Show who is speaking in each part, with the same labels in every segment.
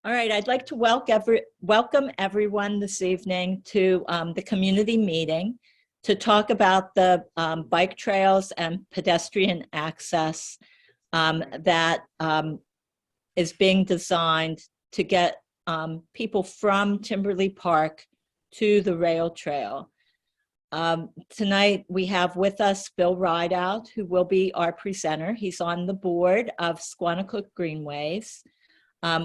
Speaker 1: All right, I'd like to welcome everyone this evening to the community meeting to talk about the bike trails and pedestrian access that is being designed to get people from Timberley Park to the rail trail. Tonight we have with us Bill Rideout, who will be our presenter. He's on the board of Squannacook Greenways.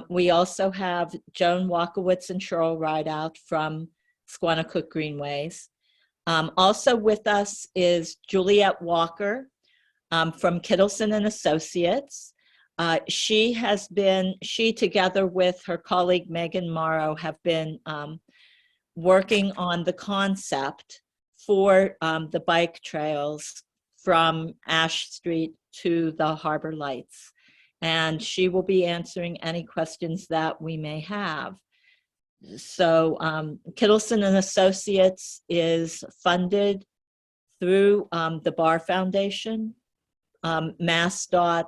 Speaker 1: We also have Joan Walkowitz and Cheryl Rideout from Squannacook Greenways. Also with us is Juliet Walker from Kittleson and Associates. She together with her colleague Megan Morrow have been working on the concept for the bike trails from Ash Street to the Harbor Lights. And she will be answering any questions that we may have. So Kittleson and Associates is funded through the Bar Foundation. MassDOT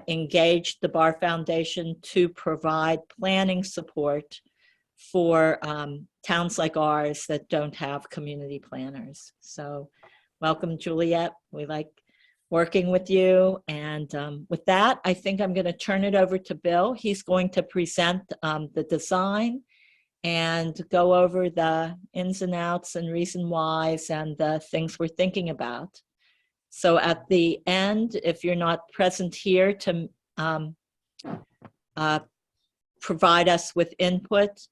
Speaker 1: engaged the Bar Foundation to provide planning support for towns like ours that don't have community planners. So welcome, Juliet. We like working with you. And with that, I think I'm going to turn it over to Bill. He's going to present the design and go over the ins and outs and reason whys and the things we're thinking about. So at the end, if you're not present here to provide us with input,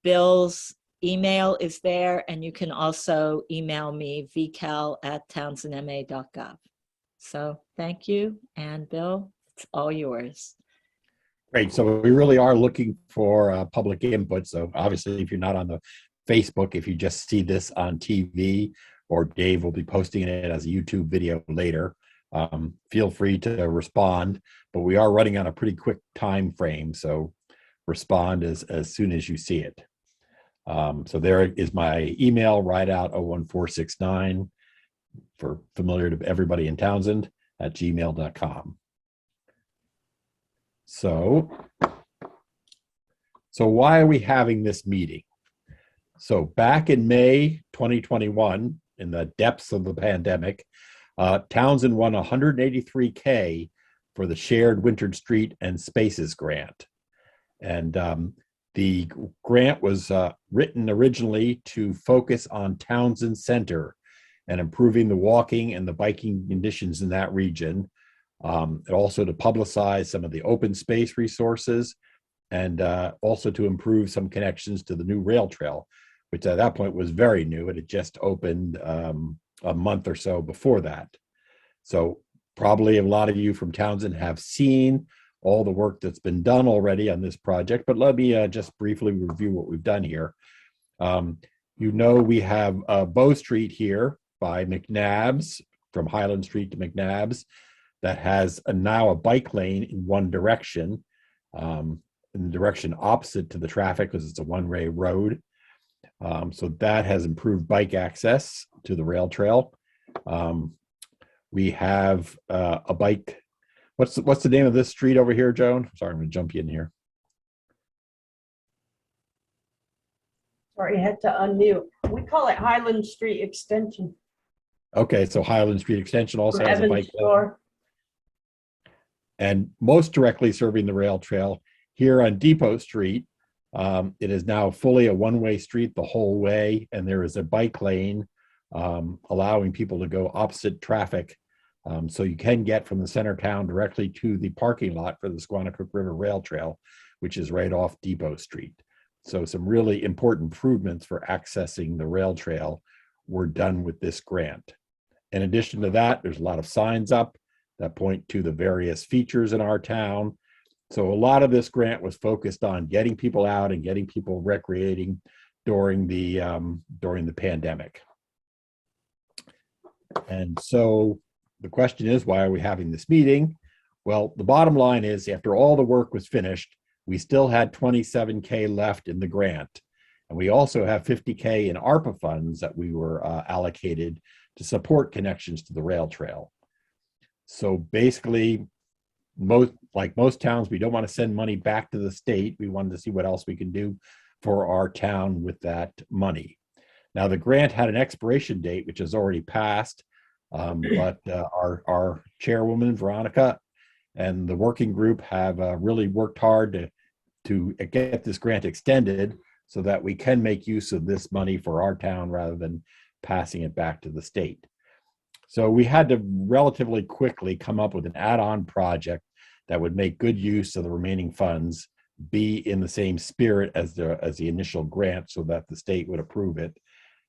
Speaker 1: Bill's email is there, and you can also email me, vcal@townsendma.gov. So thank you, and Bill, it's all yours.
Speaker 2: Great. So we really are looking for public input. So obviously, if you're not on the Facebook, if you just see this on TV, or Dave will be posting it as a YouTube video later, feel free to respond. But we are running on a pretty quick time frame, so respond as soon as you see it. So there is my email, rideout01469. for familiar to everybody in Townsend @gmail.com. So why are we having this meeting? So back in May 2021, in the depths of the pandemic, Townsend won $183K for the Shared Winterd Street and Spaces grant. And the grant was written originally to focus on Townsend Center and improving the walking and the biking conditions in that region. And also to publicize some of the open space resources, and also to improve some connections to the new rail trail, which at that point was very new. It had just opened a month or so before that. So probably a lot of you from Townsend have seen all the work that's been done already on this project, but let me just briefly review what we've done here. We have Bow Street here by McNabb's, from Highland Street to McNabb's, that has now a bike lane in one direction, in the direction opposite to the traffic, because it's a one-way road. So that has improved bike access to the rail trail. We have a bike. What's the name of this street over here, Joan? Sorry, I'm going to jump you in here.
Speaker 3: Sorry, I had to unmute. We call it Highland Street Extension.
Speaker 2: Okay, so Highland Street Extension also has a bike lane. And most directly serving the rail trail here on Depot Street, it is now fully a one-way street the whole way, and there is a bike lane allowing people to go opposite traffic. So you can get from the center town directly to the parking lot for the Squannacook River Rail Trail, which is right off Depot Street. So some really important improvements for accessing the rail trail were done with this grant. In addition to that, there's a lot of signs up that point to the various features in our town. So a lot of this grant was focused on getting people out and getting people recreating during the pandemic. And so the question is, why are we having this meeting? Well, the bottom line is, after all the work was finished, we still had $27K left in the grant. And we also have $50K in ARPA funds that we were allocated to support connections to the rail trail. So basically, like most towns, we don't want to send money back to the state. We wanted to see what else we can do for our town with that money. Now, the grant had an expiration date, which has already passed, but our chairwoman, Veronica, and the working group have really worked hard to get this grant extended so that we can make use of this money for our town rather than passing it back to the state. So we had to relatively quickly come up with an add-on project that would make good use of the remaining funds, be in the same spirit as the initial grant so that the state would approve it.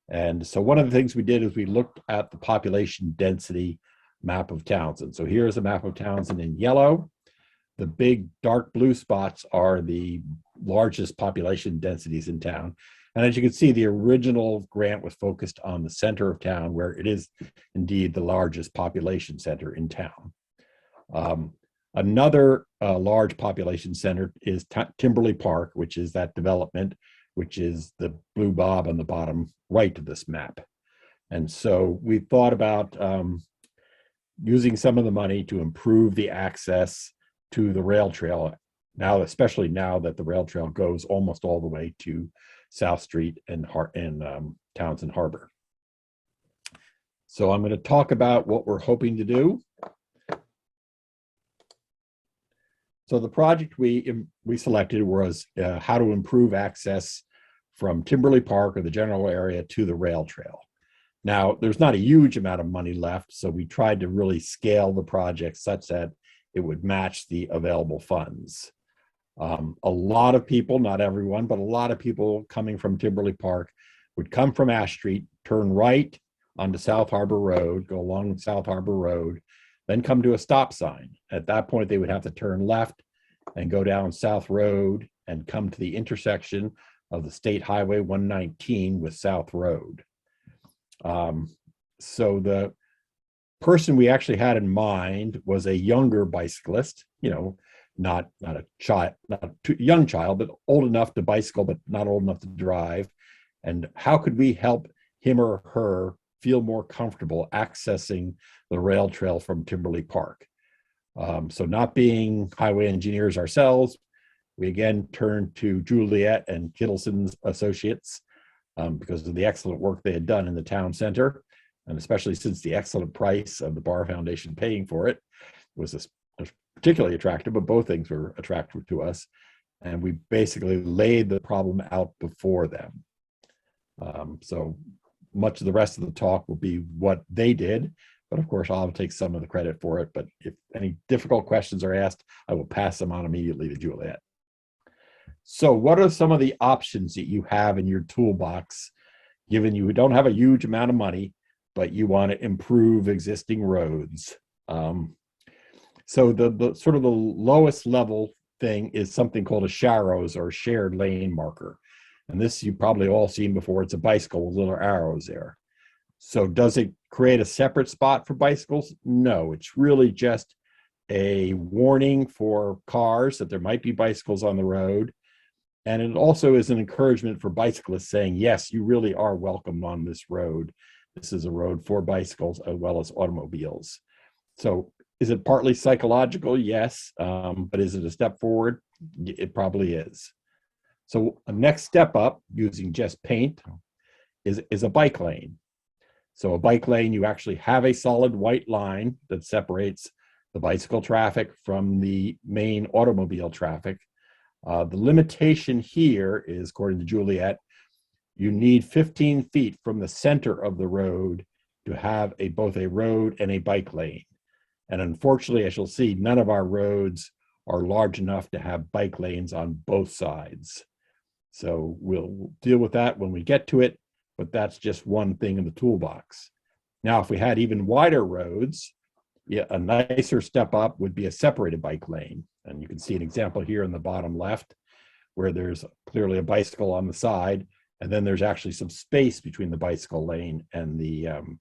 Speaker 2: And so one of the things we did is we looked at the population density map of Townsend. So here's a map of Townsend in yellow. The big dark blue spots are the largest population densities in town. And as you can see, the original grant was focused on the center of town, where it is indeed the largest population center in town. Another large population center is Timberley Park, which is that development, which is the blue bob on the bottom right of this map. And so we thought about using some of the money to improve the access to the rail trail now, especially now that the rail trail goes almost all the way to South Street and Townsend Harbor. So I'm going to talk about what we're hoping to do. So the project we selected was how to improve access from Timberley Park or the general area to the rail trail. Now, there's not a huge amount of money left, so we tried to really scale the project such that it would match the available funds. A lot of people, not everyone, but a lot of people coming from Timberley Park would come from Ash Street, turn right onto South Harbor Road, go along South Harbor Road, then come to a stop sign. At that point, they would have to turn left and go down South Road and come to the intersection of the State Highway 119 with South Road. So the person we actually had in mind was a younger bicyclist, not a child, not a young child, but old enough to bicycle, but not old enough to drive. And how could we help him or her feel more comfortable accessing the rail trail from Timberley Park? So not being highway engineers ourselves, we again turned to Juliet and Kittleson's Associates because of the excellent work they had done in the town center. And especially since the excellent price of the Bar Foundation paying for it was particularly attractive, but both things were attractive to us. And we basically laid the problem out before them. So much of the rest of the talk will be what they did, but of course I'll take some of the credit for it. But if any difficult questions are asked, I will pass them on immediately to Juliet. So what are some of the options that you have in your toolbox, given you don't have a huge amount of money, but you want to improve existing roads? So the sort of the lowest level thing is something called a SHAROS, or shared lane marker. And this you've probably all seen before. It's a bicycle with little arrows there. So does it create a separate spot for bicycles? No, it's really just a warning for cars that there might be bicycles on the road. And it also is an encouragement for bicyclists saying, yes, you really are welcome on this road. This is a road for bicycles as well as automobiles. So is it partly psychological? Yes. But is it a step forward? It probably is. So a next step up using just paint is a bike lane. So a bike lane, you actually have a solid white line that separates the bicycle traffic from the main automobile traffic. The limitation here is, according to Juliet, you need 15 feet from the center of the road to have both a road and a bike lane. And unfortunately, as you'll see, none of our roads are large enough to have bike lanes on both sides. So we'll deal with that when we get to it, but that's just one thing in the toolbox. Now, if we had even wider roads, a nicer step up would be a separated bike lane. And you can see an example here in the bottom left, where there's clearly a bicycle on the side, and then there's actually some space between the bicycle lane and the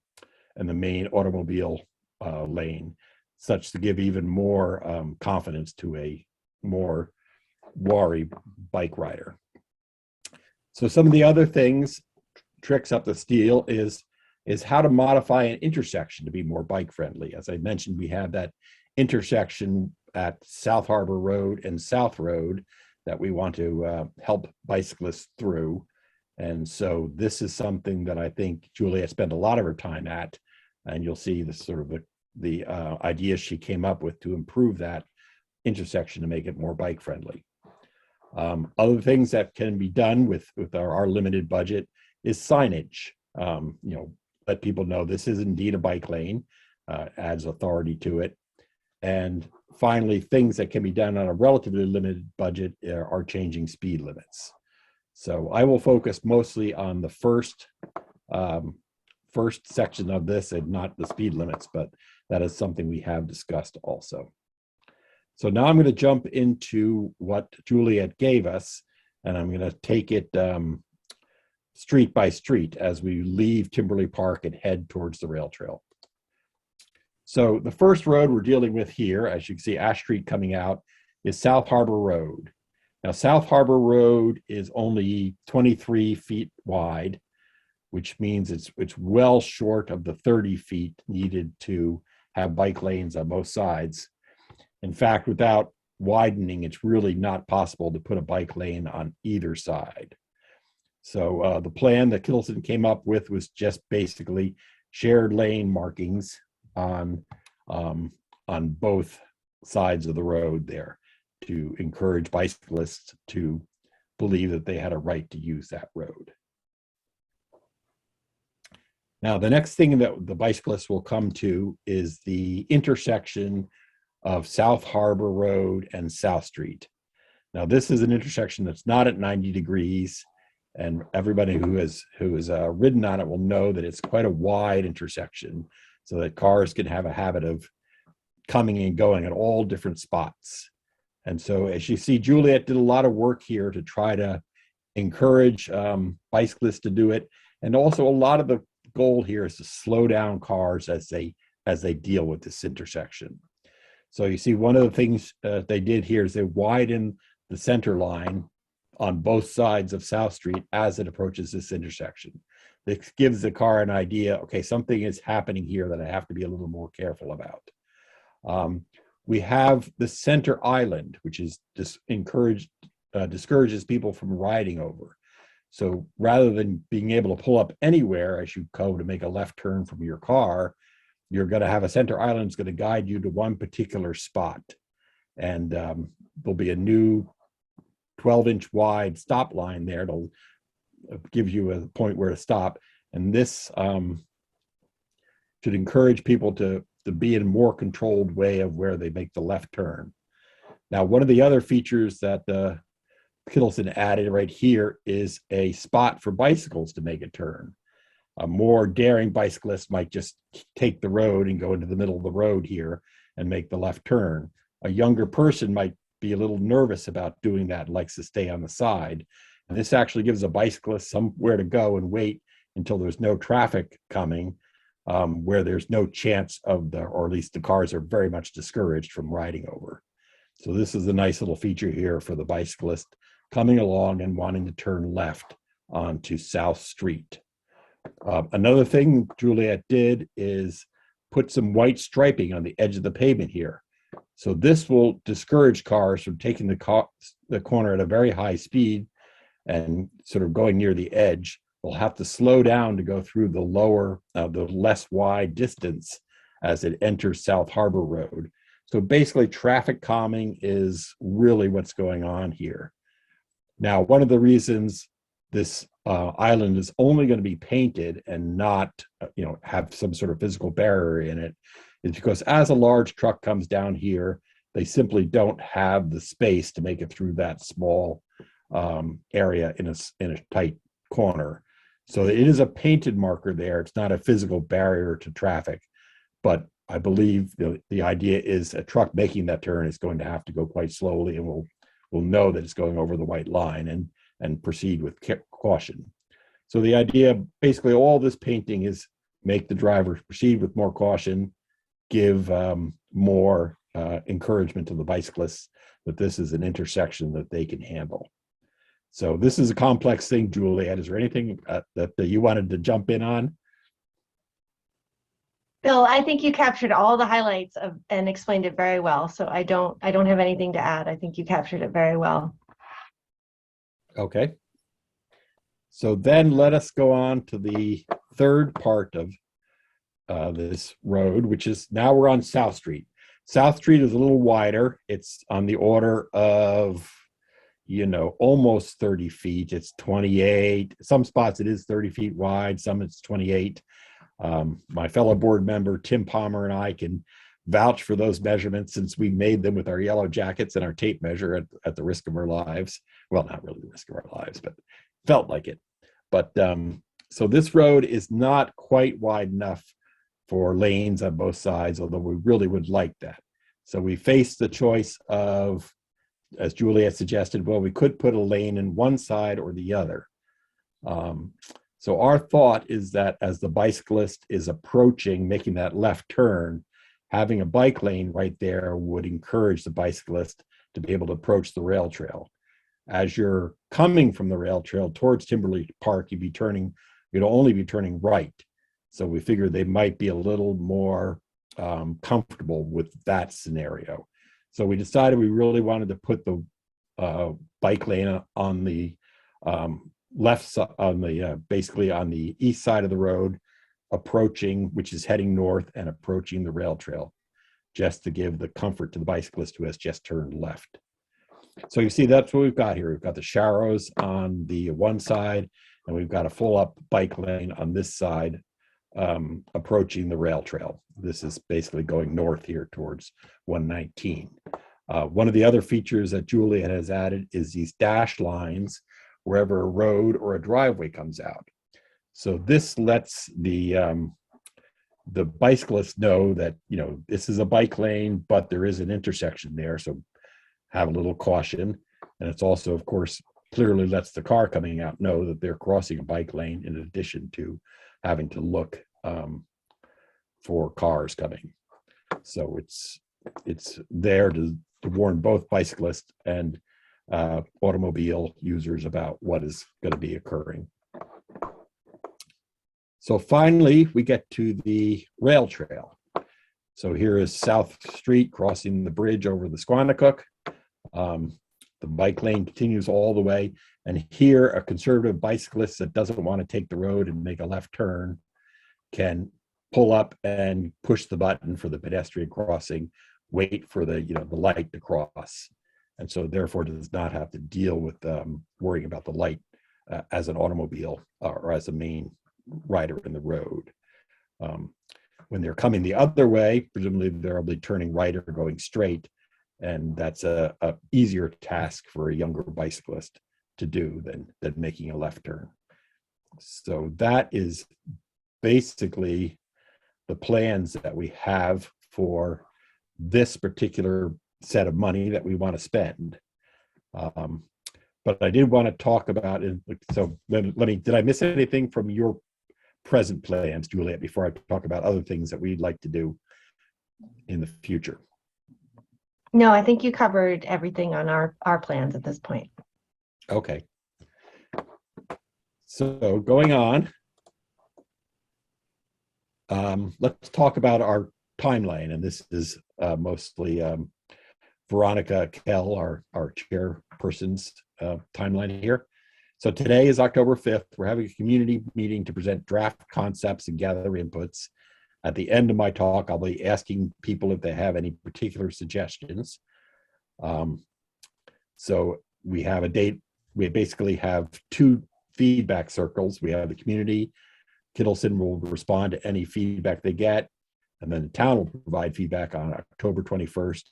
Speaker 2: main automobile lane, such to give even more confidence to a more wary bike rider. So some of the other tricks up the steel is how to modify an intersection to be more bike friendly. As I mentioned, we have that intersection at South Harbor Road and South Road that we want to help bicyclists through. And so this is something that I think Julia spent a lot of her time at, and you'll see the sort of the ideas she came up with to improve that intersection to make it more bike friendly. Other things that can be done with our limited budget is signage. Let people know this is indeed a bike lane, adds authority to it. And finally, things that can be done on a relatively limited budget are changing speed limits. So I will focus mostly on the first section of this and not the speed limits, but that is something we have discussed also. So now I'm going to jump into what Juliet gave us, and I'm going to take it street by street as we leave Timberley Park and head towards the rail trail. So the first road we're dealing with here, as you can see Ash Street coming out, is South Harbor Road. Now, South Harbor Road is only 23 feet wide, which means it's well short of the 30 feet needed to have bike lanes on both sides. In fact, without widening, it's really not possible to put a bike lane on either side. So the plan that Kittleson came up with was just basically shared lane markings on both sides of the road there to encourage bicyclists to believe that they had a right to use that road. Now, the next thing that the bicyclists will come to is the intersection of South Harbor Road and South Street. Now, this is an intersection that's not at 90 degrees, and everybody who has ridden on it will know that it's quite a wide intersection, so that cars can have a habit of coming and going at all different spots. And so, as you see, Juliet did a lot of work here to try to encourage bicyclists to do it, and also a lot of the goal here is to slow down cars as they deal with this intersection. So you see, one of the things they did here is they widen the center line on both sides of South Street as it approaches this intersection. This gives the car an idea, okay, something is happening here that I have to be a little more careful about. We have the center island, which is discourages people from riding over. So rather than being able to pull up anywhere as you go to make a left turn from your car, you're going to have a center island that's going to guide you to one particular spot. And there'll be a new 12-inch wide stop line there. It'll give you a point where to stop. And this should encourage people to be in a more controlled way of where they make the left turn. Now, one of the other features that Kittleson added right here is a spot for bicycles to make a turn. A more daring bicyclist might just take the road and go into the middle of the road here and make the left turn. A younger person might be a little nervous about doing that and likes to stay on the side. And this actually gives a bicyclist somewhere to go and wait until there's no traffic coming, where there's no chance of or at least the cars are very much discouraged from riding over. So this is a nice little feature here for the bicyclist coming along and wanting to turn left onto South Street. Another thing Juliet did is put some white striping on the edge of the pavement here. So this will discourage cars from taking the corner at a very high speed and sort of going near the edge. They'll have to slow down to go through the less wide distance as it enters South Harbor Road. So basically, traffic calming is really what's going on here. Now, one of the reasons this island is only going to be painted and not, have some sort of physical barrier in it is because as a large truck comes down here, they simply don't have the space to make it through that small area in a tight corner. So it is a painted marker there. It's not a physical barrier to traffic, but I believe the idea is a truck making that turn is going to have to go quite slowly, and will know that it's going over the white line and proceed with caution. So the idea, basically all this painting is make the driver proceed with more caution, give more encouragement to the bicyclists that this is an intersection that they can handle. So this is a complex thing, Juliet. Is there anything that you wanted to jump in on?
Speaker 4: Bill, I think you captured all the highlights of and explained it very well. So I don't have anything to add. I think you captured it very well.
Speaker 2: Okay. So then let us go on to the third part of this road, which is now we're on South Street. South Street is a little wider. It's on the order of, almost 30 feet. It's 28. Some spots it is 30 feet wide, some it's 28. My fellow board member, Tim Palmer, and I can vouch for those measurements since we made them with our yellow jackets and our tape measure at the risk of our lives. Well, not really the risk of our lives, but felt like it. But so this road is not quite wide enough for lanes on both sides, although we really would like that. So we faced the choice of, as Juliet suggested, well, we could put a lane in one side or the other. So our thought is that as the bicyclist is approaching, making that left turn, having a bike lane right there would encourage the bicyclist to be able to approach the rail trail. As you're coming from the rail trail towards Timberley Park, you'd only be turning right. So we figured they might be a little more comfortable with that scenario. So we decided we really wanted to put the bike lane on the left side, basically on the east side of the road, which is heading north and approaching the rail trail, just to give the comfort to the bicyclist who has just turned left. So you see, that's what we've got here. We've got the Sharrows on the one side, and we've got a full up bike lane on this side, approaching the rail trail. This is basically going north here towards 119. One of the other features that Juliet has added is these dash lines wherever a road or a driveway comes out. So this lets the bicyclist know that, this is a bike lane, but there is an intersection there. So have a little caution. And it's also, of course, clearly lets the car coming out know that they're crossing a bike lane in addition to having to look for cars coming. So it's there to warn both bicyclists and automobile users about what is going to be occurring. So finally, we get to the rail trail. So here is South Street crossing the bridge over the Squanicook. The bike lane continues all the way. And here, a conservative bicyclist that doesn't want to take the road and make a left turn can pull up and push the button for the pedestrian crossing, wait for the light to cross. And so therefore does not have to deal with worrying about the light as an automobile or as a main rider in the road. When they're coming the other way, presumably they'll be turning right or going straight. And that's a easier task for a younger bicyclist to do than making a left turn. So that is basically the plans that we have for this particular set of money that we want to spend. But I did want to talk about it. So did I miss anything from your present plans, Juliet, before I talk about other things that we'd like to do in the future?
Speaker 4: No, I think you covered everything on our plans at this point.
Speaker 2: Okay. So going on, let's talk about our timeline. And this is mostly Veronica Kell, our chairperson's timeline here. So today is October 5th. We're having a community meeting to present draft concepts and gather inputs. At the end of my talk, I'll be asking people if they have any particular suggestions. So we have a date. We basically have two feedback circles. We have the community. Kittleson will respond to any feedback they get, and then the town will provide feedback on October 21st.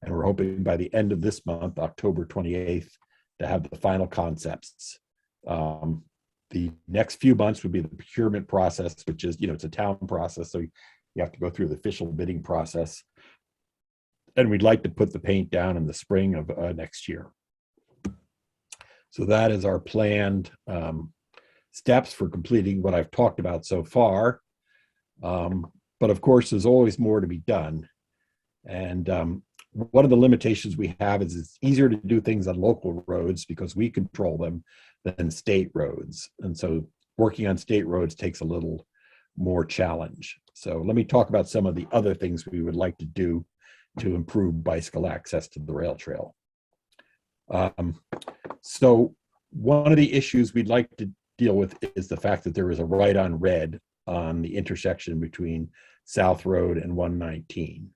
Speaker 2: And we're hoping by the end of this month, October 28th, to have the final concepts. The next few months would be the procurement process, which is, it's a town process. So you have to go through the official bidding process. And we'd like to put the paint down in the spring of next year. So that is our planned steps for completing what I've talked about so far. But of course, there's always more to be done. And one of the limitations we have is it's easier to do things on local roads because we control them than state roads. And so working on state roads takes a little more challenge. So let me talk about some of the other things we would like to do to improve bicycle access to the rail trail. So one of the issues we'd like to deal with is the fact that there is a right on red on the intersection between South Road and 119.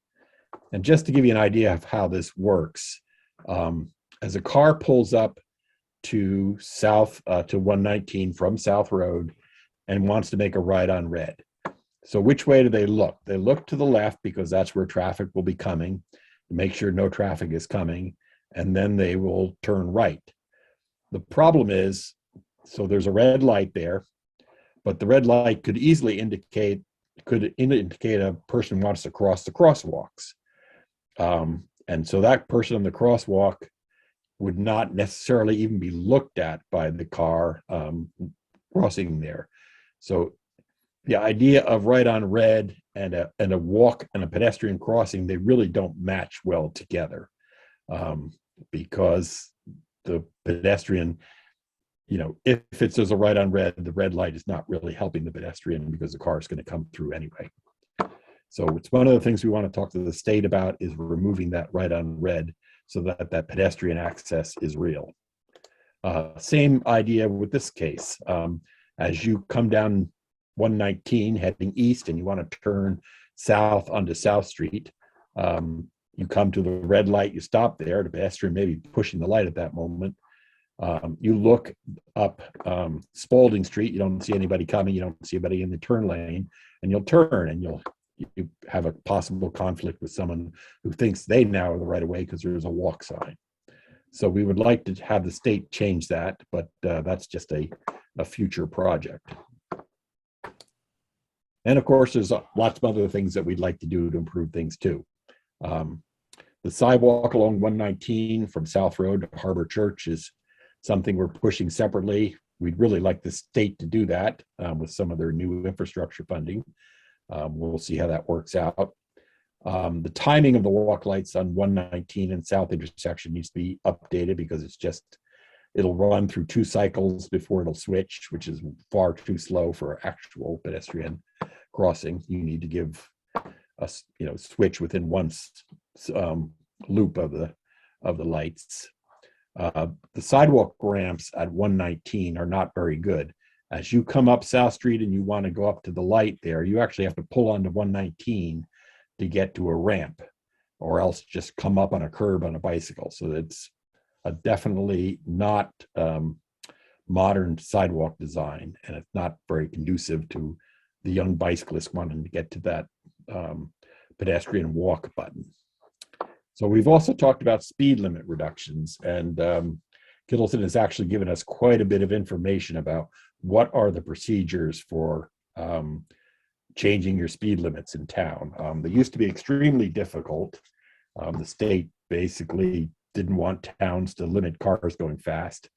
Speaker 2: And just to give you an idea of how this works, as a car pulls up to 119 from South Road and wants to make a right on red. So which way do they look? They look to the left because that's where traffic will be coming, to make sure no traffic is coming, and then they will turn right. The problem is, so there's a red light there, but the red light could easily indicate a person wants to cross the crosswalks. And so that person on the crosswalk would not necessarily even be looked at by the car crossing there. So the idea of right on red and a walk and a pedestrian crossing, they really don't match well together, because the pedestrian, if there's a right on red, the red light is not really helping the pedestrian because the car is going to come through anyway. So it's one of the things we want to talk to the state about, is removing that right on red so that that pedestrian access is real. Same idea with this case. As you come down 119 heading east and you want to turn south onto South Street, you come to the red light, you stop there, the pedestrian may be pushing the light at that moment. You look up Spalding Street, you don't see anybody coming, you don't see anybody in the turn lane, and you'll turn and you have a possible conflict with someone who thinks they now are the right of way because there's a walk sign. So we would like to have the state change that, but that's just a future project. And of course, there's lots of other things that we'd like to do to improve things too. The sidewalk along 119 from South Road to Harbor Church is something we're pushing separately. We'd really like the state to do that with some of their new infrastructure funding. We'll see how that works out. The timing of the walk lights on 119 and South intersection needs to be updated because it'll run through 2 cycles before it'll switch, which is far too slow for actual pedestrian crossing. You need to give a switch within one loop of the lights. The sidewalk ramps at 119 are not very good. As you come up South Street and you want to go up to the light there, you actually have to pull onto 119 to get to a ramp, or else just come up on a curb on a bicycle. So it's definitely not modern sidewalk design, and it's not very conducive to the young bicyclist wanting to get to that pedestrian walk button. So we've also talked about speed limit reductions, and Kittleton has actually given us quite a bit of information about what are the procedures for changing your speed limits in town. They used to be extremely difficult. The state basically didn't want towns to limit cars going fast,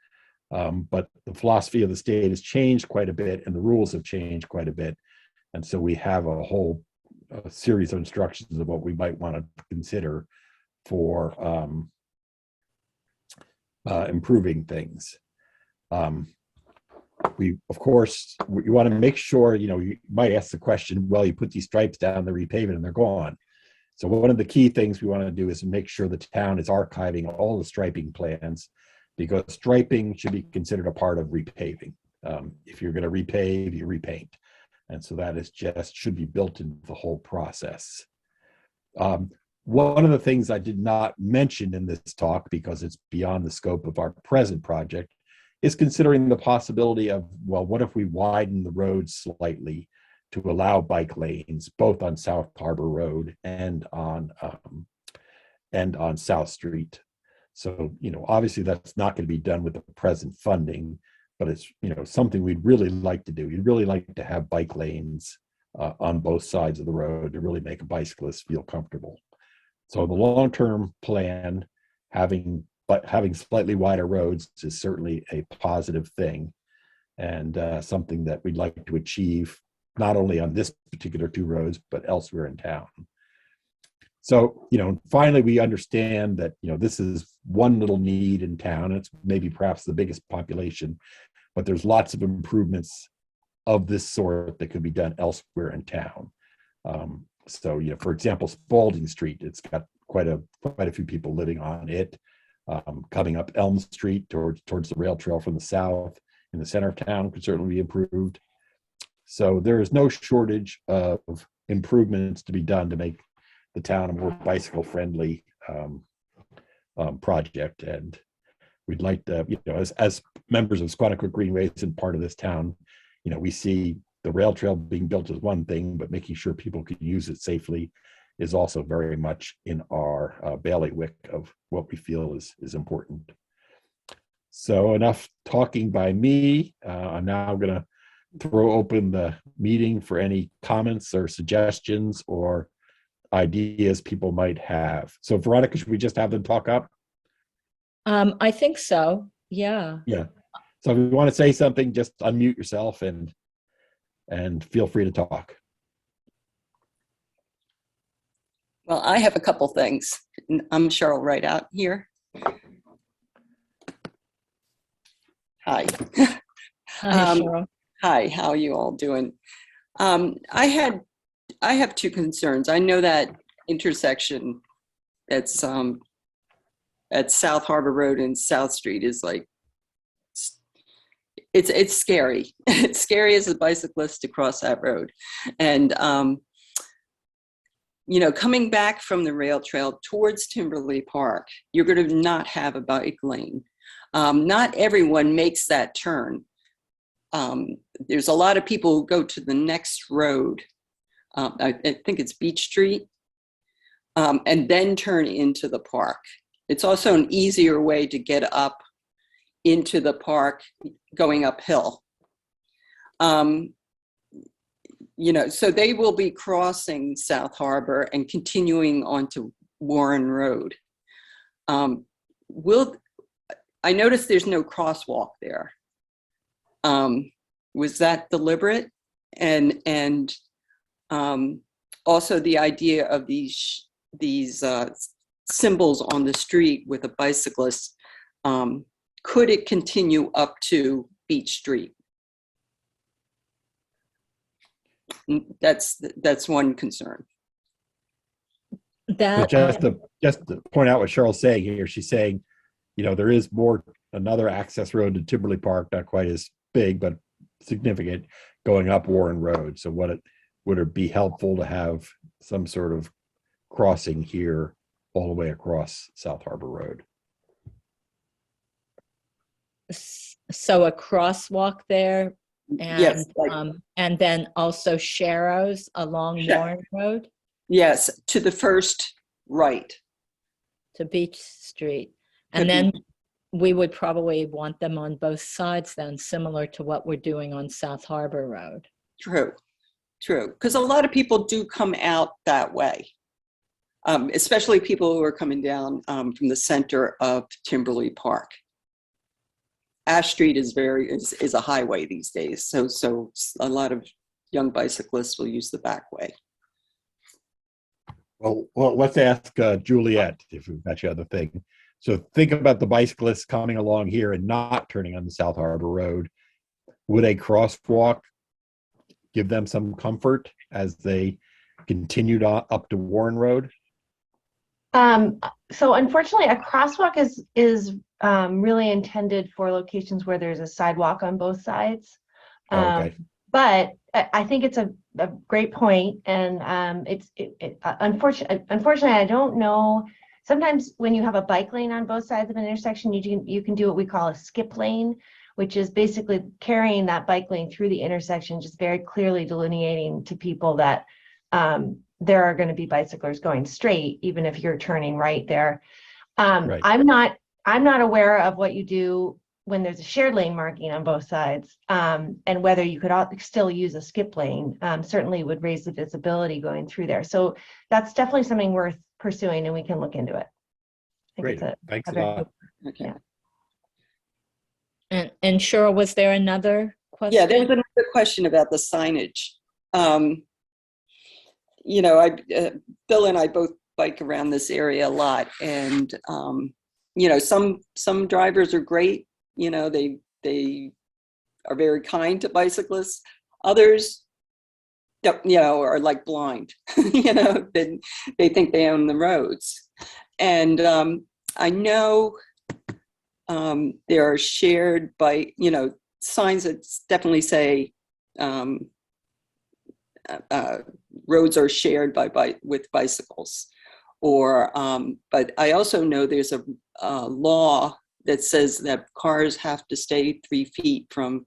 Speaker 2: but the philosophy of the state has changed quite a bit and the rules have changed quite a bit. And so we have a whole series of instructions of what we might want to consider for improving things. We want to make sure, you might ask the question, well, you put these stripes down the repavement and they're gone. So one of the key things we want to do is make sure the town is archiving all the striping plans, because striping should be considered a part of repaving. If you're going to repave, you repaint. And so that should be built into the whole process. One of the things I did not mention in this talk, because it's beyond the scope of our present project, is considering the possibility of, well, what if we widen the road slightly to allow bike lanes, both on South Harbor Road and on South Street. So, obviously that's not going to be done with the present funding, but it's, something we'd really like to do. We'd really like to have bike lanes on both sides of the road to really make a bicyclist feel comfortable. So the long-term plan, having slightly wider roads is certainly a positive thing, and something that we'd like to achieve not only on this particular 2 roads, but elsewhere in town. So, finally, we understand that, this is one little need in town. It's maybe perhaps the biggest population, but there's lots of improvements of this sort that could be done elsewhere in town. So, for example, Spalding Street, it's got quite a few people living on it. Coming up Elm Street towards the rail trail from the south in the center of town could certainly be improved. So there is no shortage of improvements to be done to make the town a more bicycle friendly project. And we'd like to, as members of Squanicook Greenways and part of this town, we see the rail trail being built as one thing, but making sure people can use it safely is also very much in our bailiwick of what we feel is important. So enough talking by me. I'm now going to throw open the meeting for any comments or suggestions or ideas people might have. So Veronica, should we just have them talk up?
Speaker 1: I think so. Yeah.
Speaker 2: Yeah. So if you want to say something, just unmute yourself and feel free to talk.
Speaker 5: Well, I have a couple things. I'm Cheryl right out here. Hi.
Speaker 1: Hi, Cheryl.
Speaker 5: Hi, how are you all doing? I have two concerns. I know that intersection that's at South Harbor Road and South Street is like, it's scary. It's scary as a bicyclist to cross that road. And coming back from the rail trail towards Timberley Park, you're going to not have a bike lane. Not everyone makes that turn. There's a lot of people who go to the next road. I think it's Beach Street, and then turn into the park. It's also an easier way to get up into the park going uphill. So they will be crossing South Harbor and continuing onto Warren Road. I noticed there's no crosswalk there. Was that deliberate? And also the idea of these symbols on the street with a bicyclist, could it continue up to Beach Street? That's one concern.
Speaker 1: That
Speaker 2: Just to point out what Cheryl's saying here, she's saying, there is another access road to Timberley Park, not quite as big, but significant, going up Warren Road. So would it be helpful to have some sort of crossing here all the way across South Harbor Road?
Speaker 1: So a crosswalk there, and
Speaker 5: Yes,
Speaker 1: and then also sharrows along Warren Road
Speaker 5: yes, to the first right.
Speaker 1: to Beach Street, and then we would probably want them on both sides then, similar to what we're doing on South Harbor Road.
Speaker 5: True. Because a lot of people do come out that way, especially people who are coming down from the center of Timberley Park. Ash Street is a highway these days, so a lot of young bicyclists will use the back way.
Speaker 2: Well, let's ask Juliet if we've got you other thing. So think about the bicyclists coming along here and not turning on the South Harbor Road. Would a crosswalk give them some comfort as they continued up to Warren Road?
Speaker 4: So unfortunately, a crosswalk is really intended for locations where there's a sidewalk on both sides.
Speaker 2: Okay.
Speaker 4: But I think it's a great point, and unfortunately, I don't know. Sometimes when you have a bike lane on both sides of an intersection, you can do what we call a skip lane, which is basically carrying that bike lane through the intersection, just very clearly delineating to people that there are going to be bicyclers going straight, even if you're turning right there.
Speaker 2: Right.
Speaker 4: I'm not aware of what you do when there's a shared lane marking on both sides, and whether you could still use a skip lane. Certainly would raise the visibility going through there. So that's definitely something worth pursuing, and we can look into it.
Speaker 2: Great. Thanks a lot.
Speaker 5: Okay.
Speaker 1: And Cheryl, was there another question?
Speaker 5: Yeah, there was another question about the signage. Bill and I both bike around this area a lot, and some drivers are great. They are very kind to bicyclists. Others, you know, are like blind, you know, they think they own the roads. And I know there are shared by, you know, signs that definitely say roads are shared with bicycles. Or, but I also know there's a law that says that cars have to stay 3 feet from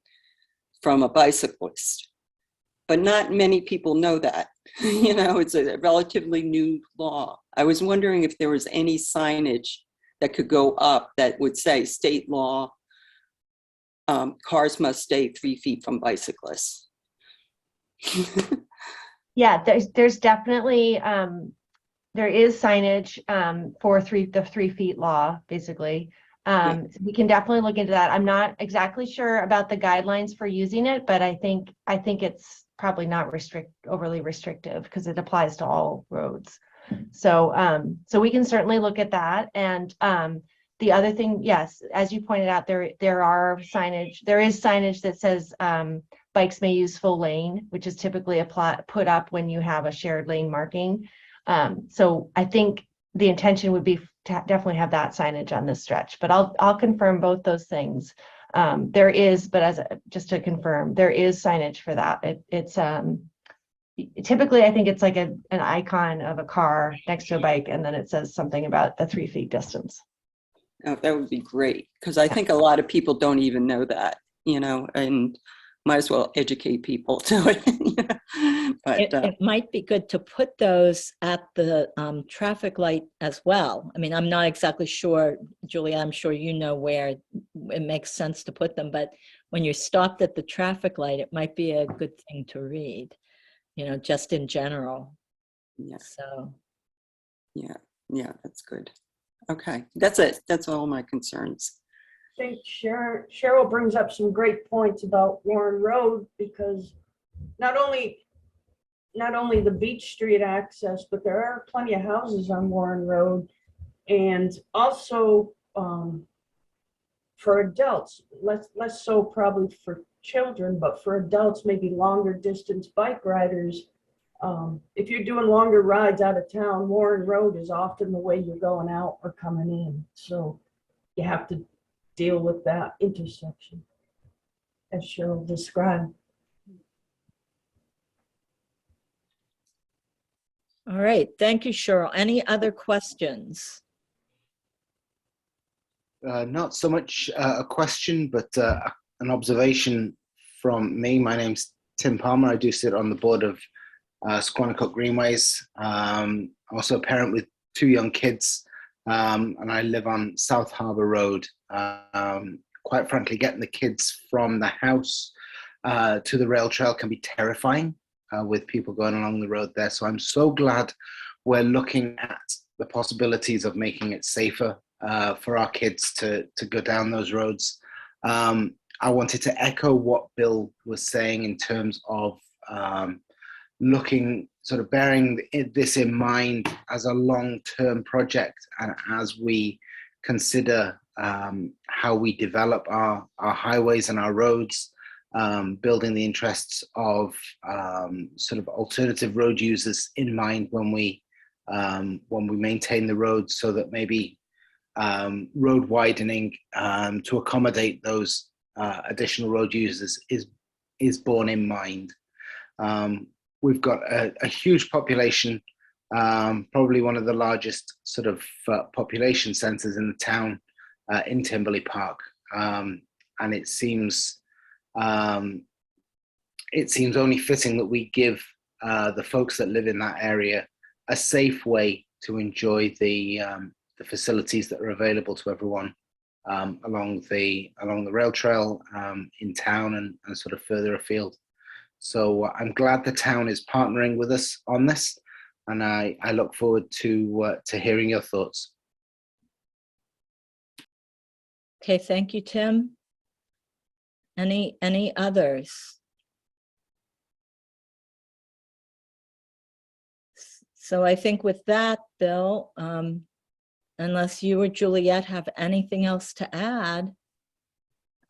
Speaker 5: a bicyclist. But not many people know that. You know, it's a relatively new law. I was wondering if there was any signage that could go up that would say state law, cars must stay 3 feet from bicyclists.
Speaker 4: Yeah, there's definitely, there is signage for the 3 feet law, basically. So we can definitely look into that. I'm not exactly sure about the guidelines for using it, but I think it's probably not overly restrictive because it applies to all roads. So so we can certainly look at that. And the other thing, yes, as you pointed out, there is signage that says bikes may use full lane, which is typically put up when you have a shared lane marking. So I think the intention would be to definitely have that signage on this stretch, but I'll confirm both those things. There is, but just to confirm, there is signage for that. It's typically, I think it's like an icon of a car next to a bike, and then it says something about the 3 feet distance.
Speaker 5: Oh, that would be great, because I think a lot of people don't even know that, you know, and might as well educate people to it. You know? But
Speaker 1: it might be good to put those at the traffic light as well. I mean, I'm not exactly sure, Julia, I'm sure you know where it makes sense to put them, but when you're stopped at the traffic light, it might be a good thing to read, you know, just in general.
Speaker 5: yeah,
Speaker 1: So,
Speaker 5: yeah, that's good. Okay, that's it. That's all my concerns.
Speaker 3: I think Cheryl brings up some great points about Warren Road, because not only the Beach Street access, but there are plenty of houses on Warren Road, and also for adults, less so probably for children, but for adults, maybe longer distance bike riders. If you're doing longer rides out of town, Warren Road is often the way you're going out or coming in. So you have to deal with that intersection, as Cheryl described.
Speaker 1: all right, thank you, Cheryl. Any other questions?
Speaker 6: Not so much a question, but an observation from me. My name's Tim Palmer. I do sit on the board of Squannacook Greenways. Also a parent with 2 young kids, and I live on South Harbour Road. Quite frankly, getting the kids from the house to the rail trail can be terrifying with people going along the road there. So I'm so glad we're looking at the possibilities of making it safer for our kids to go down those roads. I wanted to echo what Bill was saying in terms of looking, sort of bearing this in mind as a long-term project, and as we consider how we develop our highways and our roads, building the interests of sort of alternative road users in mind when we maintain the roads, so that maybe road widening to accommodate those additional road users is borne in mind. We've got a huge population, probably one of the largest sort of population centers in the town in Timberley Park, and it seems only fitting that we give the folks that live in that area a safe way to enjoy the facilities that are available to everyone along the rail trail in town and sort of further afield. So I'm glad the town is partnering with us on this, and I look forward to hearing your thoughts.
Speaker 1: Okay, thank you, Tim. Any others? So I think with that, Bill, unless you or Juliet have anything else to add,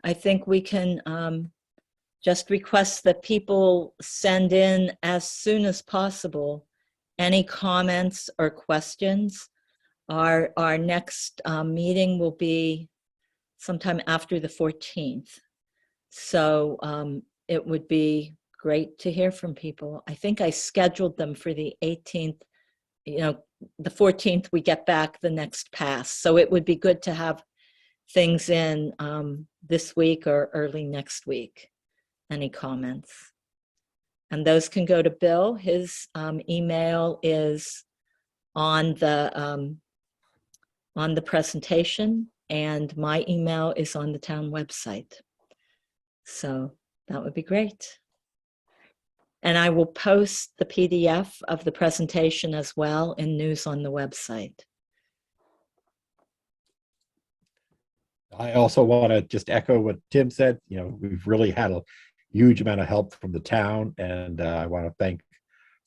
Speaker 1: I think we can just request that people send in as soon as possible any comments or questions. Our next meeting will be sometime after the 14th. So it would be great to hear from people. I think I scheduled them for the 18th. You know, the 14th we get back the next pass. So it would be good to have things in this week or early next week. Any comments? And those can go to Bill. His email is on the presentation, and my email is on the town website. So that would be great. And I will post the PDF of the presentation as well in news on the website.
Speaker 2: I also want to just echo what Tim said. You know, we've really had a huge amount of help from the town, and I want to thank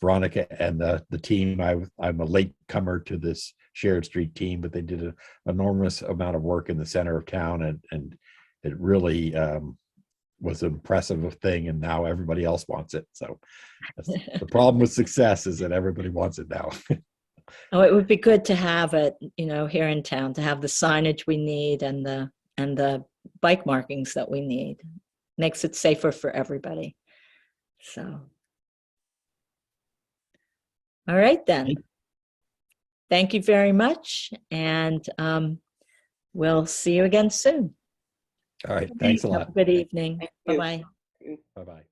Speaker 2: Veronica and the team. I'm a late comer to this Shared Street team, but they did an enormous amount of work in the center of town, and it really was an impressive thing, and now everybody else wants it. So that's the problem with success, is that everybody wants it now.
Speaker 1: Oh, it would be good to have it, you know, here in town, to have the signage we need and the bike markings that we need. Makes it safer for everybody. So, all right then. Thank you very much, and we'll see you again soon.
Speaker 2: All right, thanks a
Speaker 1: Have
Speaker 2: lot.
Speaker 1: a good evening.
Speaker 5: Thank you.
Speaker 1: Bye-bye.
Speaker 2: Bye-bye.